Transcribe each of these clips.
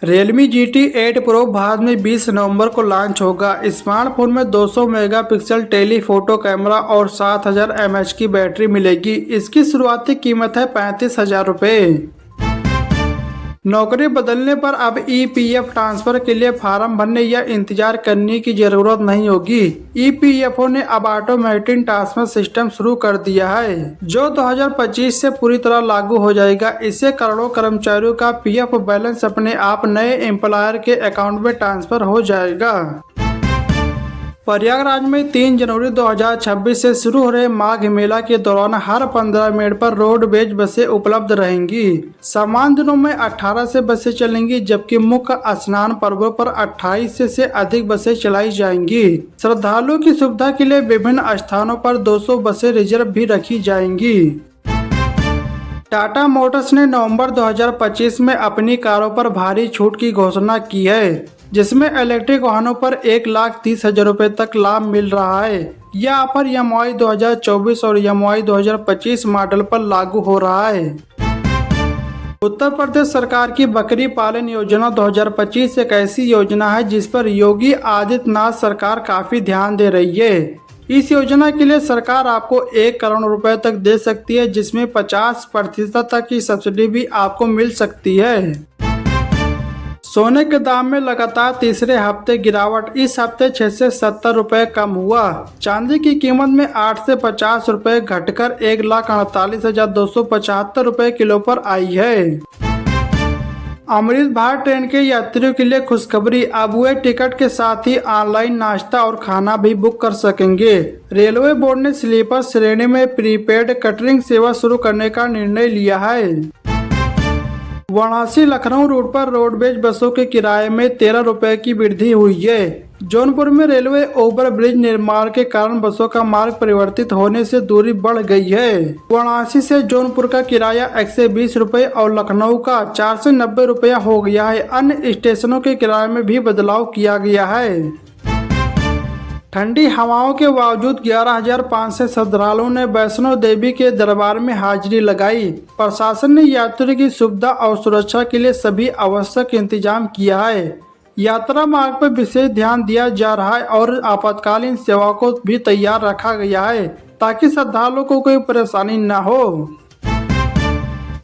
Realme GT 8 Pro Bharat में 20 नवंबर को launch होगा। स्मार्टफोन में 200 मेगापिक्सल टेलीफोटो कैमरा और 7000 mAh की बैटरी मिलेगी। इसकी शुरुआती कीमत है 35,000 रुपये। नौकरी बदलने पर अब EPF ट्रांसफर के लिए फॉर्म भरने या इंतजार करने की जरूरत नहीं होगी। EPFO ने अब ऑटोमेटिक ट्रांसफर सिस्टम शुरू कर दिया है, जो 2025 से पूरी तरह लागू हो जाएगा। इससे करोड़ों कर्मचारियों का PF बैलेंस अपने आप नए एम्प्लॉयर के अकाउंट में ट्रांसफर हो जाएगा। प्रयागराज में 3 जनवरी 2026 से शुरू हो रहे माघ मेला के दौरान हर 15 मिनट पर रोडवेज बसें उपलब्ध रहेंगी। सामान्य दिनों में 18 से बसें चलेंगी, जबकि मुख्य स्नान पर्वों पर 28 से अधिक बसें चलाई जाएंगी। श्रद्धालुओं की सुविधा के लिए विभिन्न स्थानों पर 200 बसें रिजर्व भी रखी जाएंगी। टाटा मोटर्स ने नवंबर 2025 में अपनी कारों पर भारी छूट की घोषणा की है, जिसमें इलेक्ट्रिक वाहनों पर 1,30,000 रुपये तक लाभ मिल रहा है। यह ऑफर MY 2024 और MY 2025 मॉडल पर लागू हो रहा है। उत्तर प्रदेश सरकार की बकरी पालन योजना 2025 एक ऐसी योजना है जिस पर योगी आदित्यनाथ सरकार काफी ध्यान दे रही है। इस योजना के लिए सरकार आपको 1 करोड़ रुपए तक दे सकती है, जिसमें 50% तक की सब्सिडी भी आपको मिल सकती है। सोने के दाम में लगातार तीसरे हफ्ते गिरावट। इस हफ्ते 6 से 70 रुपए कम हुआ। चांदी की कीमत में 8 से 50 रुपए घटकर 1,48,275 रुपए किलो पर आई है। अमृत भारत ट्रेन के यात्रियों के लिए खुशखबरी, अब वे टिकट के साथ ही ऑनलाइन नाश्ता और खाना भी बुक कर सकेंगे। रेलवे बोर्ड ने स्लीपर श्रेणी में प्रीपेड कैटरिंग सेवा शुरू करने का निर्णय लिया है। वाराणसी लखनऊ रूट पर रोडवेज बसों के किराए में 13 रुपए की वृद्धि हुई है। जौनपुर में रेलवे ओवर ब्रिज निर्माण के कारण बसों का मार्ग परिवर्तित होने से दूरी बढ़ गई है। वाराणसी से जौनपुर का किराया 120 रुपए और लखनऊ का 490 रुपया हो गया है। अन्य स्टेशनों के किराए में भी बदलाव किया गया है। ठंडी हवाओं के बावजूद 11,500 श्रद्धालुओं ने वैष्णो देवी के दरबार में हाजिरी लगाई। प्रशासन ने यात्री की सुविधा और सुरक्षा के लिए सभी आवश्यक इंतजाम किया है। यात्रा मार्ग पर विशेष ध्यान दिया जा रहा है और आपातकालीन सेवा को भी तैयार रखा गया है, ताकि श्रद्धालुओं को कोई परेशानी न हो।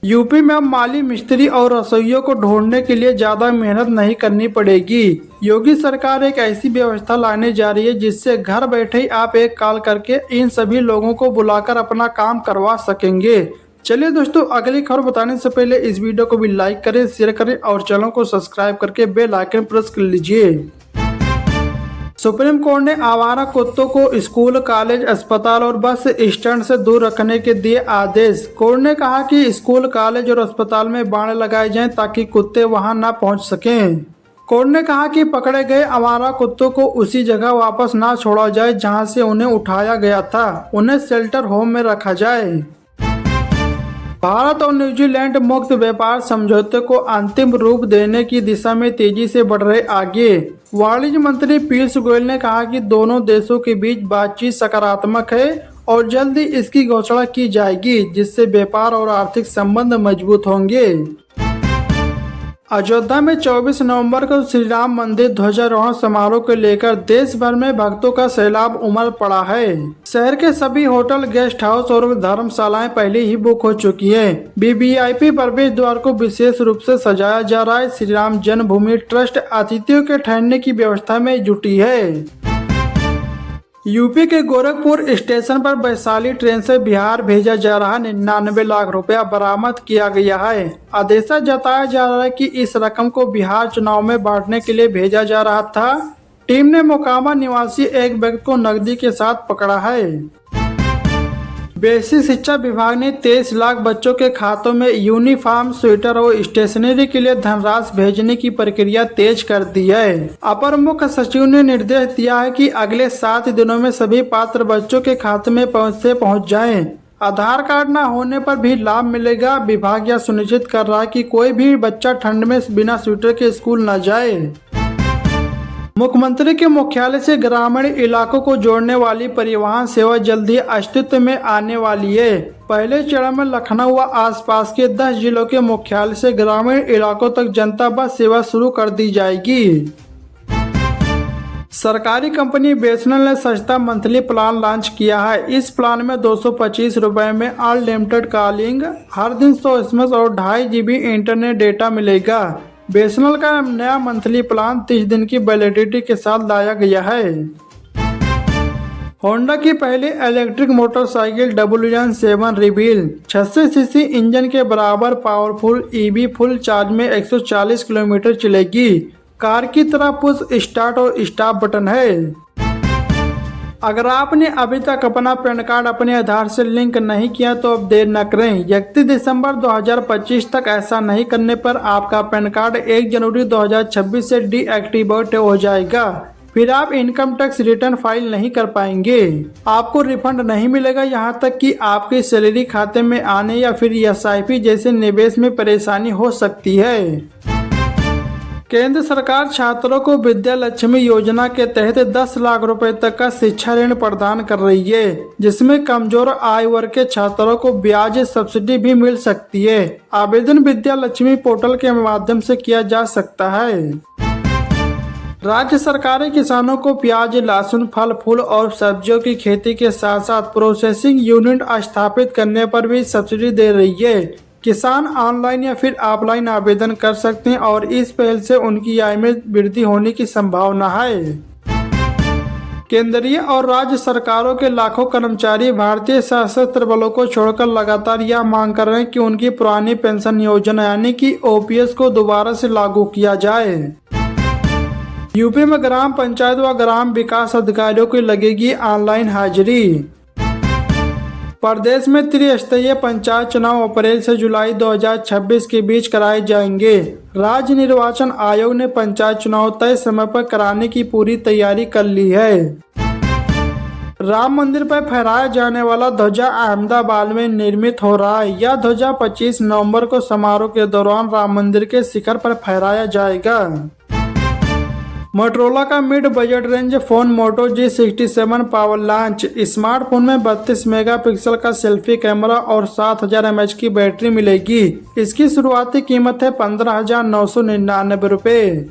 यूपी में अब माली, मिस्त्री और रसोइयों को ढूंढने के लिए ज्यादा मेहनत नहीं करनी पड़ेगी। योगी सरकार एक ऐसी व्यवस्था लाने जा रही है जिससे घर बैठे ही आप एक कॉल करके इन सभी लोगों को बुलाकर अपना काम करवा सकेंगे। चलिए दोस्तों, अगली खबर बताने से पहले इस वीडियो को भी लाइक करें, शेयर करें और चैनल को सब्सक्राइब करके बेल आइकन प्रेस कर लीजिए। सुप्रीम कोर्ट ने आवारा कुत्तों को स्कूल, कॉलेज, अस्पताल और बस स्टैंड से दूर रखने के दिए आदेश। कोर्ट ने कहा कि स्कूल, कॉलेज और अस्पताल में बाड़ लगाए जाएं ताकि कुत्ते वहां न पहुंच सकें। कोर्ट ने कहा कि पकड़े गए आवारा कुत्तों को उसी जगह वापस न छोड़ा जाए जहां से उन्हें उठाया गया था। उन्हें शेल्टर होम में रखा जाए। भारत और न्यूजीलैंड मुक्त व्यापार समझौते को अंतिम रूप देने की दिशा में तेजी से बढ़ रहे आगे। वाणिज्य मंत्री पीयूष गोयल ने कहा कि दोनों देशों के बीच बातचीत सकारात्मक है और जल्द ही इसकी घोषणा की जाएगी, जिससे व्यापार और आर्थिक संबंध मजबूत होंगे। अयोध्या में 24 नवंबर को श्री राम मंदिर ध्वजारोहण समारोह को लेकर देश भर में भक्तों का सैलाब उमड़ पड़ा है। शहर के सभी होटल, गेस्ट हाउस और धर्मशालाएं पहले ही बुक हो चुकी हैं। VVIP प्रवेश द्वार को विशेष रूप से सजाया जा रहा है। श्री राम जन्मभूमि ट्रस्ट अतिथियों के ठहरने की व्यवस्था में जुटी है। यूपी के गोरखपुर स्टेशन पर वैशाली ट्रेन से बिहार भेजा जा रहा 99 लाख रुपया बरामद किया गया है। आदेश जताया जा रहा है कि इस रकम को बिहार चुनाव में बांटने के लिए भेजा जा रहा था। टीम ने मोकामा निवासी एक व्यक्ति को नकदी के साथ पकड़ा है। बेसिक शिक्षा विभाग ने 23 लाख बच्चों के खातों में यूनिफॉर्म, स्वेटर और स्टेशनरी के लिए धनराशि भेजने की प्रक्रिया तेज कर दी है। अपर मुख्य सचिव ने निर्देश दिया है कि अगले 7 दिनों में सभी पात्र बच्चों के खाते में पहुंच जाएं। आधार कार्ड न होने पर भी लाभ मिलेगा। विभाग यह सुनिश्चित कर रहा है कि कोई भी बच्चा ठंड में बिना स्वेटर के स्कूल न जाए। मुख्यमंत्री के मुख्यालय से ग्रामीण इलाकों को जोड़ने वाली परिवहन सेवा जल्द ही अस्तित्व में आने वाली है। पहले चरण में लखनऊ व आसपास के 10 जिलों के मुख्यालय से ग्रामीण इलाकों तक जनता बस सेवा शुरू कर दी जाएगी। सरकारी कंपनी बीएसएनएल ने सस्ता मंथली प्लान लॉन्च किया है। इस प्लान में 225 रुपए में अनलिमिटेड कॉलिंग, हर दिन 100 एसएमएस और 2.5 GB इंटरनेट डेटा मिलेगा। बीएसएनएल का नया मंथली प्लान 30 दिन की वैलिडिटी के साथ लाया गया है। होंडा की पहली electric motorcycle WN7 reveal 600 CC engine के बराबर पावरफुल ईवी फुल चार्ज में 140 किलोमीटर चलेगी। कार की तरह पुश स्टार्ट और स्टॉप बटन है। अगर आपने अभी तक अपना पैन कार्ड अपने आधार से लिंक नहीं किया तो अब देर न करें। 31 दिसंबर 2025 तक ऐसा नहीं करने पर आपका पैन कार्ड 1 जनवरी 2026 से डीएक्टिवेट हो जाएगा। फिर आप इनकम टैक्स रिटर्न फाइल नहीं कर पाएंगे। आपको रिफंड नहीं मिलेगा, यहाँ तक कि आपकी सैलरी खाते में आने या फिर SIP जैसे निवेश में परेशानी हो सकती है। केंद्र सरकार छात्रों को विद्या लक्ष्मी योजना के तहत 10 लाख रुपए तक का शिक्षा ऋण प्रदान कर रही है, जिसमें कमजोर आय वर्ग के छात्रों को ब्याज सब्सिडी भी मिल सकती है। आवेदन विद्या लक्ष्मी पोर्टल के माध्यम से किया जा सकता है। राज्य सरकारें किसानों को प्याज, लहसुन, फल फूल और सब्जियों की खेती के साथ साथ प्रोसेसिंग यूनिट स्थापित करने पर भी सब्सिडी दे रही है। किसान ऑनलाइन या फिर ऑफलाइन आवेदन कर सकते हैं और इस पहल से उनकी आय में वृद्धि होने की संभावना है। केंद्रीय और राज्य सरकारों के लाखों कर्मचारी भारतीय सशस्त्र बलों को छोड़कर लगातार यह मांग कर रहे हैं कि उनकी पुरानी पेंशन योजना यानी कि OPS को दोबारा से लागू किया जाए। यूपी में ग्राम पंचायत व ग्राम विकास अधिकारियों की लगेगी ऑनलाइन हाजिरी। प्रदेश में त्रिस्तरीय पंचायत चुनाव अप्रैल से जुलाई 2026 के बीच कराए जाएंगे। राज्य निर्वाचन आयोग ने पंचायत चुनाव तय समय पर कराने की पूरी तैयारी कर ली है। राम मंदिर पर फहराया जाने वाला ध्वजा अहमदाबाद में निर्मित हो रहा है। यह ध्वजा 25 नवंबर को समारोह के दौरान राम मंदिर के शिखर पर फहराया जाएगा। मोटोरोला का मिड बजट रेंज फोन मोटो G67 पावर लॉन्च। स्मार्टफोन में 32 मेगापिक्सल का सेल्फी कैमरा और 7000 mAh की बैटरी मिलेगी। इसकी शुरुआती कीमत है 15,999 रुपए।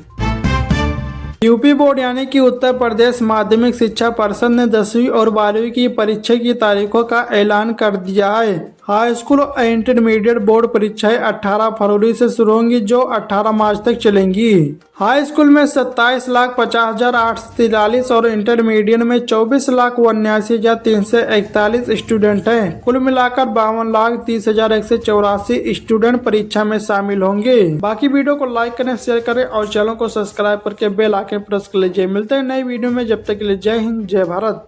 यूपी बोर्ड यानी कि उत्तर प्रदेश माध्यमिक शिक्षा परिषद ने 10वीं और 12वीं की परीक्षा की तारीखों का ऐलान कर दिया है। हाई स्कूल और इंटरमीडिएट बोर्ड परीक्षाएं 18 फरवरी से शुरू होंगी, जो 18 मार्च तक चलेंगी। हाई स्कूल में 27,50,843 और इंटरमीडिएट में 24,79,341 स्टूडेंट हैं। कुल मिलाकर 52,30,184 स्टूडेंट परीक्षा में शामिल होंगे। बाकी वीडियो को लाइक करें, शेयर करें और चैनल को सब्सक्राइब करके बेल आइकन प्रेस कर लीजिए। मिलते हैं नई वीडियो में, जब तक के लिए जय हिंद, जय भारत।